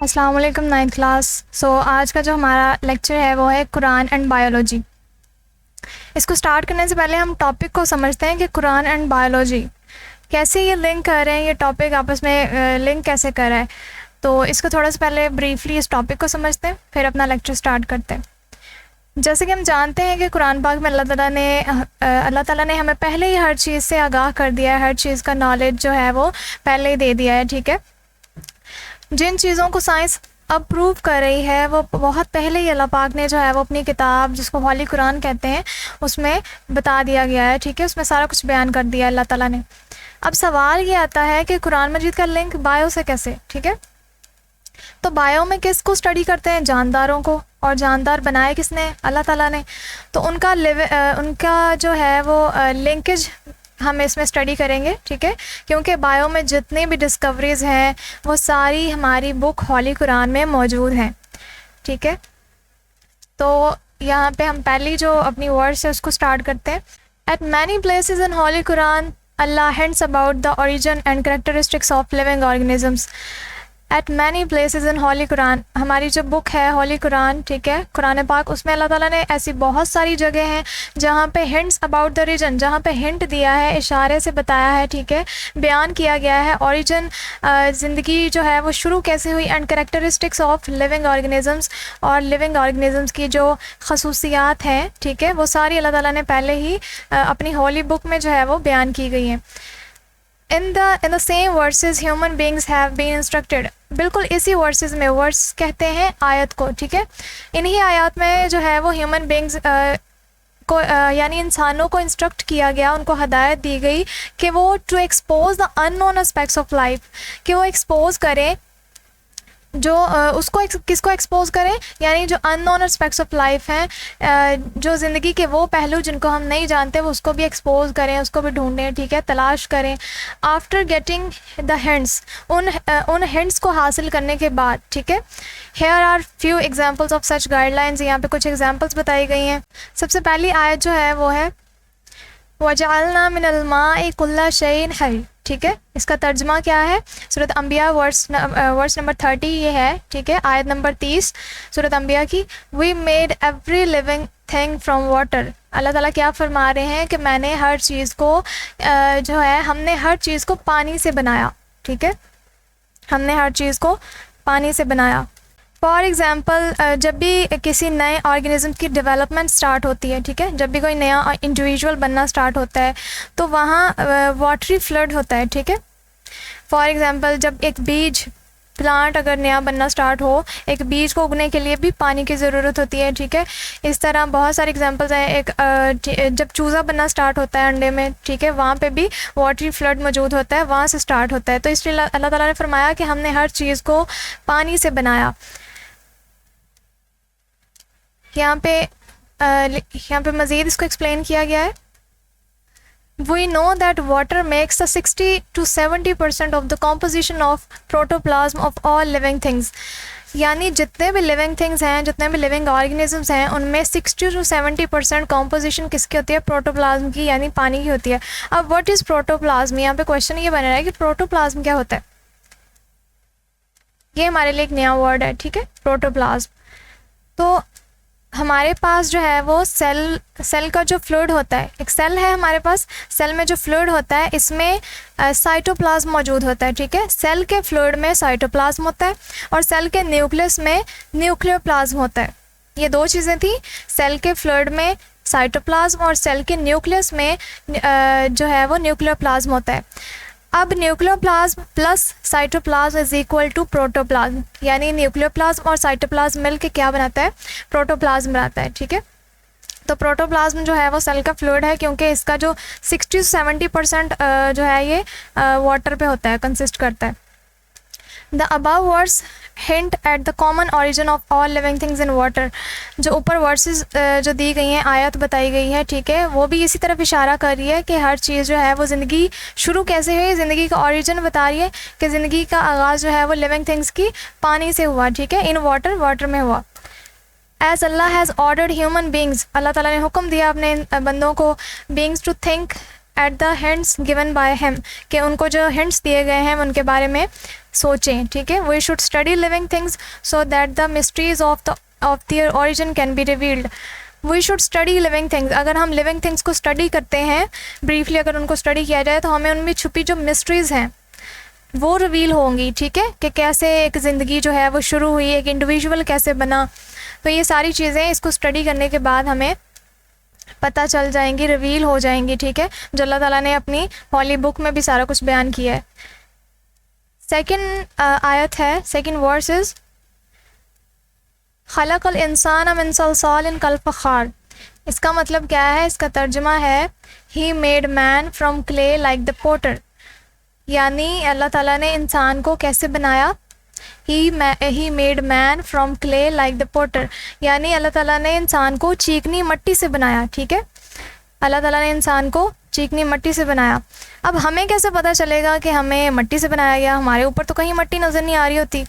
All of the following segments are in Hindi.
अस्सलाम वालेकुम नाइन्थ क्लास। आज का जो हमारा लेक्चर है वो है कुरान एंड बायोलॉजी। इसको स्टार्ट करने से पहले हम टॉपिक को समझते हैं कि कुरान एंड बायोलॉजी कैसे ये लिंक कर रहे हैं, ये टॉपिक आपस में लिंक कैसे कर रहा है। तो इसको थोड़ा सा पहले ब्रीफली इस टॉपिक को समझते हैं, फिर अपना लेक्चर स्टार्ट करते हैं। जैसे कि हम जानते हैं कि कुरान पाक में अल्लाह ताला ने हमें पहले ही हर चीज़ से आगाह कर दिया है, हर चीज़ का नॉलेज जो है वो पहले ही दे दिया है। ठीक है, जिन चीज़ों को साइंस अब प्रूव कर रही है वो बहुत पहले ही अल्लाह पाक ने जो है वो अपनी किताब, जिसको हॉली कुरान कहते हैं, उसमें बता दिया गया है। ठीक है, उसमें सारा कुछ बयान कर दिया अल्लाह ताला ने। अब सवाल ये आता है कि कुरान मजीद का लिंक बायो से कैसे। ठीक है, तो बायो में किसको स्टडी करते हैं? जानदारों को। और जानदार बनाए किसने? अल्लाह ताला ने। तो उनका जो है वो लिंकेज हम इसमें स्टडी करेंगे। ठीक है, क्योंकि बायो में जितनी भी डिस्कवरीज़ हैं वो सारी हमारी बुक हॉली कुरान में मौजूद हैं। ठीक है, तो यहाँ पे हम पहली जो अपनी वर्ड्स है उसको स्टार्ट करते हैं। At many places in holy Quran Allah hints about the origin and characteristics of living organisms. At many places in holy Quran, हमारी जो बुक है हॉली कुरान, ठीक है, कुरान पाक, उसमें अल्लाह ताला ने ऐसी बहुत सारी जगह हैं जहाँ पे हिंट्स अबाउट द रीजन, जहाँ पे हिंट दिया है, इशारे से बताया है, ठीक है, बयान किया गया है ओरिजिन, ज़िंदगी जो है वो शुरू कैसे हुई, and characteristics of living organisms, और लिविंग ऑर्गेनिजम्स की जो खसूसियात हैं, ठीक है, वो सारी अल्लाह ताला ने पहले ही अपनी हॉली बुक में जो है वो बयान की गई हैं। in the same verses human beings have been instructed, बिल्कुल इसी वर्सेस में, वर्स कहते हैं आयत को। ठीक है, इन्हीं आयत में जो है वो ह्यूमन बींग्स को यानी इंसानों को इंस्ट्रक्ट किया गया, उनको हदायत दी गई कि वो to expose the unknown aspects of life, कि वो एक्सपोज करें जो किसको एक्सपोज करें, यानी जो अननोन एस्पेक्ट्स ऑफ लाइफ हैं, जो ज़िंदगी के वो पहलू जिनको हम नहीं जानते वो उसको भी एक्सपोज करें, उसको भी ढूंढें, ठीक है, तलाश करें। आफ्टर गेटिंग द हिंट्स, उन हिंट्स को हासिल करने के बाद, ठीक है, here are few examples of such guidelines, यहाँ पे कुछ एग्जाम्पल्स बताई गई हैं। सबसे पहली आयत जो है वो है वजअलना मिनल माई कुल्ला शैइन हई। ठीक है, इसका तर्जमा क्या है? सूरत अंबिया वर्स नंबर 30 ये है। ठीक है, आयत नंबर 30 सूरत अंबिया की। We made every living thing from water. अल्लाह ताला क्या फरमा रहे हैं कि मैंने हर चीज़ को जो है, हमने हर चीज़ को पानी से बनाया। ठीक है, हमने हर चीज़ को पानी से बनाया। फॉर एग्ज़ाम्पल, जब भी किसी नए ऑर्गेनिज़म की डेवलपमेंट स्टार्ट होती है, ठीक है, जब भी कोई नया इंडिविजुअल बनना स्टार्ट होता है तो वहाँ वाटरी फ्लड होता है। ठीक है, फॉर एग्ज़ाम्पल जब एक बीज प्लांट अगर नया बनना स्टार्ट हो, एक बीज को उगने के लिए भी पानी की ज़रूरत होती है। ठीक है, इस तरह बहुत सारे एग्जांपल्स हैं। एक जब चूज़ा बनना स्टार्ट होता है अंडे में, ठीक है, वहाँ पे भी वाटरी फ्लड मौजूद होता है, वहाँ से स्टार्ट होता है। तो इसलिए अल्लाह ताला ने फरमाया कि हमने हर चीज़ को पानी से बनाया। यहाँ पे मज़ीद इसको एक्सप्लेन किया गया है। We know that water makes the 60 to 70% of the composition of protoplasm of all living things, यानी जितने भी लिविंग थिंग्स हैं, जितने भी लिविंग ऑर्गेनिजम्स हैं, उनमें 60 to 70% कॉम्पोजिशन किसकी होती है? प्रोटोप्लाज्म की, यानी पानी की होती है। अब व्हाट इज़ प्रोटोप्लाज्म? यहाँ पे क्वेश्चन ये बन रहा है कि प्रोटोप्लाज्म क्या होता है। ये हमारे लिए एक नया वर्ड है। ठीक है, प्रोटोप्लाज्म। तो हमारे पास जो है वो सेल का जो फ्लूइड होता है, एक सेल है हमारे पास, सेल में जो फ्लूइड होता है इसमें साइटोप्लाज्म मौजूद होता है। ठीक है, सेल के फ्लूइड में साइटोप्लाज्म होता है और सेल के न्यूक्लियस में न्यूक्लियोप्लाज्म होता है। ये दो चीज़ें थी, सेल के फ्लूइड में साइटोप्लाज्म और सेल के न्यूक्लियस में जो है वो न्यूक्लियोप्लाज्म होता है। अब nucleoplasm plus cytoplasm is equal to protoplasm, यानी न्यूक्लियोप्लाज्म और साइटोप्लाज्म मिल के क्या बनाता है? प्रोटोप्लाज्म बनाता है। ठीक है, तो प्रोटोप्लाज्म जो है वो सेल का फ्लूइड है, क्योंकि इसका जो 60 से 70% जो है ये वाटर पे होता है, कंसिस्ट करता है। The above words hint at the common origin of all living things in water. जो ऊपर वर्सेस जो दी गई हैं, आयत बताई गई है, ठीक है, वो भी इसी तरफ इशारा कर रही है कि हर चीज़ जो है वो ज़िंदगी शुरू कैसे हुई, ज़िंदगी का ऑरिजिन बता रही है कि ज़िंदगी का आगाज़ जो है वो लिविंग थिंग्स की पानी से हुआ। ठीक है, इन वाटर में हुआ। As Allah has ordered human beings, अल्लाह ताला ने हुक्म दिया अपने बंदों को, beings to think at the hints given by him, कि उनको जो हिंट्स दिए गए हैं उनके बारे में सोचें, ठीक है। We should study living things so that the mysteries of their origin can be revealed. We should study living things, अगर हम लिविंग थिंग्स को स्टडी करते हैं, ब्रीफली अगर उनको स्टडी किया जाए, तो हमें उनमें छुपी जो मिस्ट्रीज़ हैं वो रिवील होंगी, ठीक है, कि कैसे एक ज़िंदगी जो है वो शुरू हुई, एक इंडिविजुअल कैसे बना। तो ये सारी चीज़ें इसको स्टडी करने के बाद हमें पता चल जाएंगी, रिवील हो जाएंगी, ठीक है, जो अल्लाह ताला ने अपनी हॉली बुक में भी सारा कुछ बयान किया है। सेकंड आयत है, सेकंड वर्स इज़ खलक़ल इंसान मिन सलसालिन कल फ़ख़ार। इसका मतलब क्या है? इसका तर्जुमा है he made man from clay like the potter, यानी अल्लाह ताला ने इंसान को कैसे बनाया? He made man from clay like the potter, यानी अल्लाह ताला ने इंसान को चीकनी मट्टी से बनाया, ठीक है, अल्लाह ताला ने इंसान को चीकनी मट्टी से बनाया। अब हमें कैसे पता चलेगा कि हमें मट्टी से बनाया गया? हमारे ऊपर तो कहीं मट्टी नज़र नहीं आ रही होती।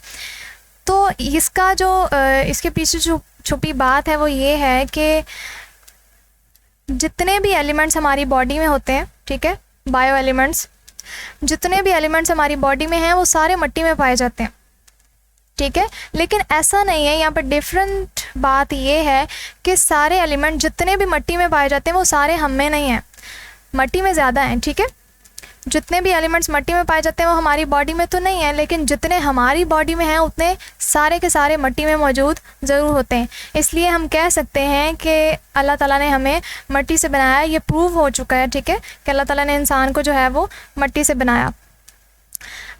तो इसका जो इसके पीछे जो छुपी बात है वो ये है कि जितने भी एलिमेंट्स हमारी बॉडी में होते हैं, ठीक है, बायो एलिमेंट्स, जितने भी एलिमेंट्स हमारी बॉडी में हैं वो सारे मट्टी में पाए जाते हैं, ठीक है। लेकिन ऐसा नहीं है, यहाँ पर डिफरेंट बात ये है कि सारे एलिमेंट जितने भी मट्टी में पाए जाते हैं वो सारे हम में नहीं हैं, मट्टी में ज़्यादा हैं, ठीक है। जितने भी एलिमेंट्स मट्टी में पाए जाते हैं वो हमारी बॉडी में तो नहीं है, लेकिन जितने हमारी बॉडी में हैं उतने सारे के सारे मट्टी में मौजूद ज़रूर होते हैं। इसलिए हम कह सकते हैं कि अल्लाह ताला ने हमें मट्टी से बनाया, ये प्रूव हो चुका है, ठीक है, कि अल्लाह ताला ने इंसान को जो है वो मट्टी से बनाया।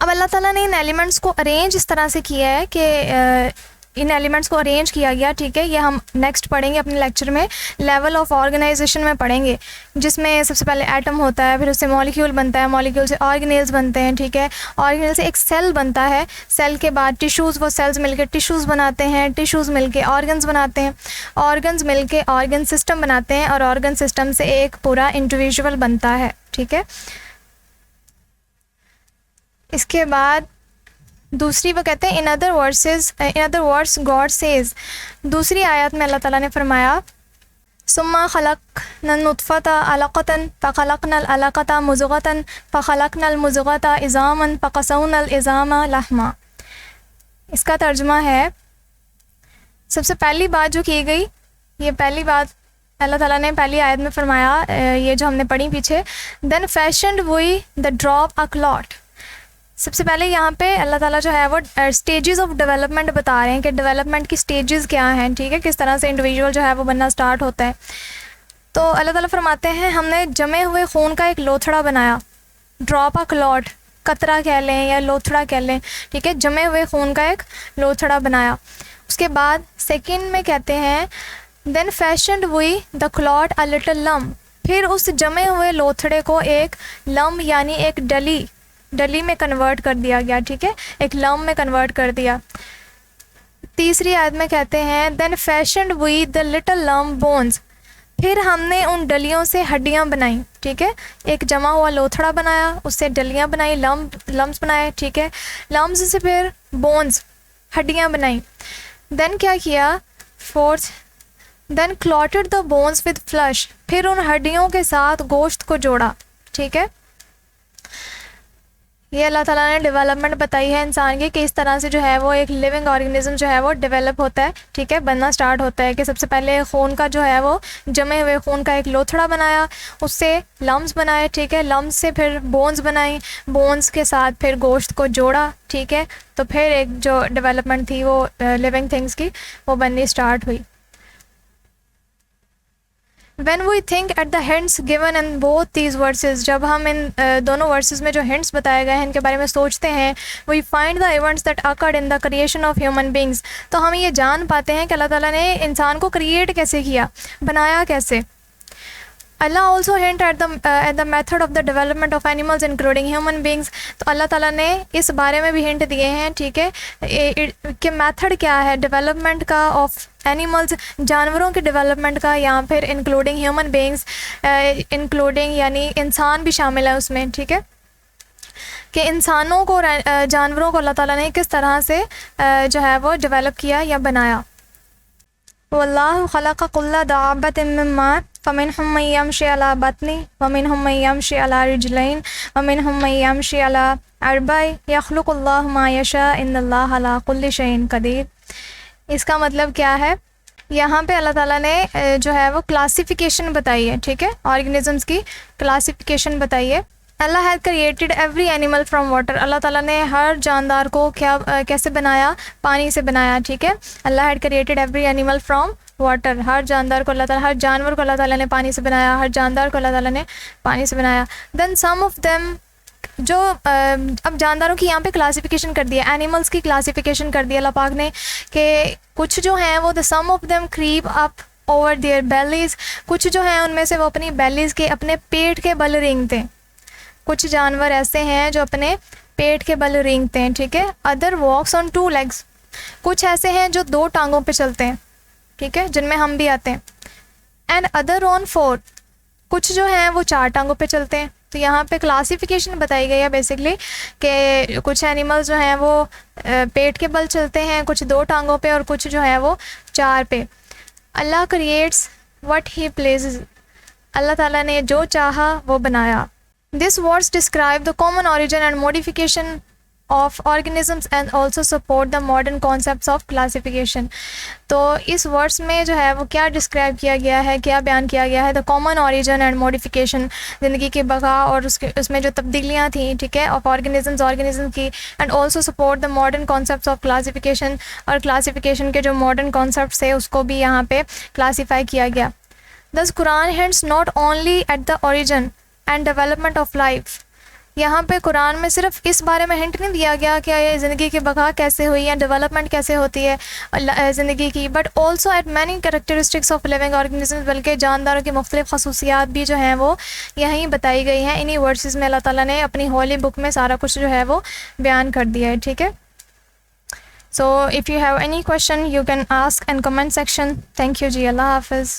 अब अल्लाह ताला ने इन एलिमेंट्स को अरेंज इस तरह से किया है कि इन एलिमेंट्स को अरेंज किया गया, ठीक है, ये हम नेक्स्ट पढ़ेंगे अपने लेक्चर में, लेवल ऑफ ऑर्गेनाइजेशन में पढ़ेंगे, जिसमें सबसे पहले एटम होता है, फिर उससे मॉलिक्यूल बनता है, मॉलिक्यूल से ऑर्गेनेल्स बनते हैं, ठीक है, ऑर्गेनेल से एक सेल बनता है, सेल के बाद टिश्यूज़, वो सेल्स मिलकर टिश्यूज़ बनाते हैं, टिश्यूज़ मिलके ऑर्गन्स बनाते हैं, ऑर्गन्स मिलके ऑर्गन सिस्टम बनाते हैं, और ऑर्गन सिस्टम से एक पूरा इंडिविजुअल बनता है, ठीक है। इसके बाद दूसरी वो कहते हैं in other words God says, दूसरी आयत में अल्लाह ताला ने फरमाया सुम्मा खलक़नल नुत्फ़ता अलक़तन फ़ख़लक़नल अलक़ता मुज़ग़तन फ़ख़लक़नल मुज़ग़ता इज़ामन फ़क़सौनल इज़ामा लहमा। इसका तर्जुमा है, सबसे पहली बात जो की गई, ये पहली बात अल्लाह ताला ने पहली आयत में फरमाया, ये जो हमने पढ़ी पीछे, then fashioned we the drop a clot. सबसे पहले यहाँ पे अल्लाह ताला जो है वो स्टेजेस ऑफ डेवलपमेंट बता रहे हैं कि डेवलपमेंट की स्टेजेस क्या हैं, ठीक है, किस तरह से इंडिविजुअल जो है वो बनना स्टार्ट होता है। तो अल्लाह ताला फरमाते हैं हमने जमे हुए खून का एक लोथड़ा बनाया, ड्रॉप अ क्लॉट, कतरा कह लें या लोथड़ा कह लें, ठीक है, जमे हुए खून का एक लोथड़ा बनाया। उसके बाद सेकेंड में कहते हैं then fashioned we the clot a little lump, फिर उस जमे हुए लोथड़े को एक लम्ब यानी एक डली में कन्वर्ट कर दिया गया, ठीक है, एक लम्ब में कन्वर्ट कर दिया। तीसरी आयत में कहते हैं then fashioned we the little lump bones, फिर हमने उन डलियों से हड्डियां बनाई, ठीक है, एक जमा हुआ लोथड़ा बनाया, उससे डलियां बनाई, लम्ब्स बनाए, ठीक है, लम्ब्स से फिर बोन्स, हड्डियां बनाई। देन क्या किया, fourth, then clotted the bones with flesh, फिर उन हड्डियों के साथ गोश्त को जोड़ा, ठीक है। ये अल्लाह ताला ने डेवलपमेंट बताई है इंसान की कि इस तरह से जो है वो एक लिविंग ऑर्गेनिज्म जो है वो डेवलप होता है, ठीक है, बनना स्टार्ट होता है। कि सबसे पहले खून का जो है वो जमे हुए खून का एक लोथड़ा बनाया, उससे लम्ब्स बनाए, ठीक है, लम्ब्स से फिर बोन्स बनाई, बोन्स के साथ फिर गोश्त को जोड़ा, ठीक है, तो फिर एक जो डेवलपमेंट थी वो लिविंग थिंग्स की वो बननी स्टार्ट हुई। When we think at the hints given in both these verses, जब हम इन दोनों वर्सेस में जो hints बताए गए हैं इनके बारे में सोचते हैं, we find the events that occurred in the creation of human beings, तो हम ये जान पाते हैं कि अल्लाह ताला ने इंसान को क्रिएट कैसे किया, बनाया कैसे। Allah also hint at the method of the development of animals including human beings, तो अल्लाह ताला ने इस बारे में भी हिंट दिए हैं, ठीक है, कि मेथड क्या है डेवलपमेंट का ऑफ एनिमल्स, जानवरों के डेवलपमेंट का, या फिर इंक्लूडिंग ह्यूमन बींग्स, इंक्लूडिंग यानी इंसान भी शामिल है उसमें, ठीक है, कि इंसानों को जानवरों को अल्लाह ताला ने किस तरह से जो है वो डेवलप किया या बनाया। वल्लाहु खलक़ कुल्ला दाब्बतिन मिम्मा फ़मिनहुम मन यमशी अला बत्नी वमिनहुम मन यमशी अला रिजलैन वमिनहुम मन यमशी अला अरबई यख्लुकुल्लाहु मा यशा इन्नल्लाहा अला कुल्लि शैइन क़दीर। इसका मतलब क्या है? यहाँ पे अल्लाह ताला ने जो है वो क्लासिफिकेशन बताई है, ठीक है, ऑर्गेनिजम्स की क्लासिफिकेशन बताई है। Allah has created every animal from water. अल्लाह ताला ने हर जानदार को कैसे बनाया? पानी से बनाया, ठीक है। Allah had created every animal from water. हर जानदार को अल्लाह ताला, हर जानवर को अल्लाह ताला ने पानी से बनाया, हर जानदार को अल्लाह ताला ने पानी से बनाया। देन सम ऑफ देम, जो अब जानदारों की यहाँ पे क्लासिफिकेशन कर दिया, एनिमल्स की क्लासिफिकेशन कर दिया अल्लाह पाक ने कि कुछ जो हैं वो the some of them creep up over their bellies. कुछ जो हैं उनमें से वो अपनी बेलीज़ के, अपने पेट के बल रेंगते हैं। कुछ जानवर ऐसे हैं जो अपने पेट के बल रेंगते हैं, ठीक है। Other walks on 2 legs। कुछ ऐसे हैं जो 2 टांगों पे चलते हैं, ठीक है, जिनमें हम भी आते हैं। And other on 4। कुछ जो हैं वो 4 टांगों पे चलते हैं। तो यहाँ पे क्लासिफिकेशन बताई गई है बेसिकली कि कुछ एनिमल्स जो हैं वो पेट के बल चलते हैं, कुछ 2 टांगों पे, और कुछ जो है वो 4 पे। अल्लाह क्रिएट्स व्हाट ही प्लेसेस। अल्लाह ताला ने जो चाहा वो बनाया। This words describe the common origin and modification of organisms and also support the modern concepts of classification। तो इस वर्ड्स में जो है वो क्या डिस्क्राइब किया गया है, क्या बयान किया गया है? The common origin and modification, ज़िंदगी के बका और उसमें जो तब्दीलियाँ थी, ठीक है, ऑफ ऑर्गेनिज्म की। And also support the modern concepts of classification, और क्लासिफिकेशन के जो मॉडर्न कॉन्सेप्ट्स थे उसको भी यहाँ पे क्लासीफाई किया गया। दस Quran hints not only at the origin and development of life. यहाँ पे कुरान में सिर्फ इस बारे में हिंट नहीं दिया गया कि ये ज़िंदगी की बका कैसे हुई या डेवलपमेंट कैसे होती है ज़िंदगी की, but also eight many characteristics of living organism, बल्कि जानदारों की मुख्तलिफ खसूसियात भी जो हैं वो यहीं बताई गई हैं। इन्हीं वर्सेस में अल्लाह ताला ने अपनी होली बुक में सारा कुछ जो है वो बयान कर दिया है, ठीक है। So if you have any question you can ask in comment section. Thank you जी, अल्लाह हाफिज़।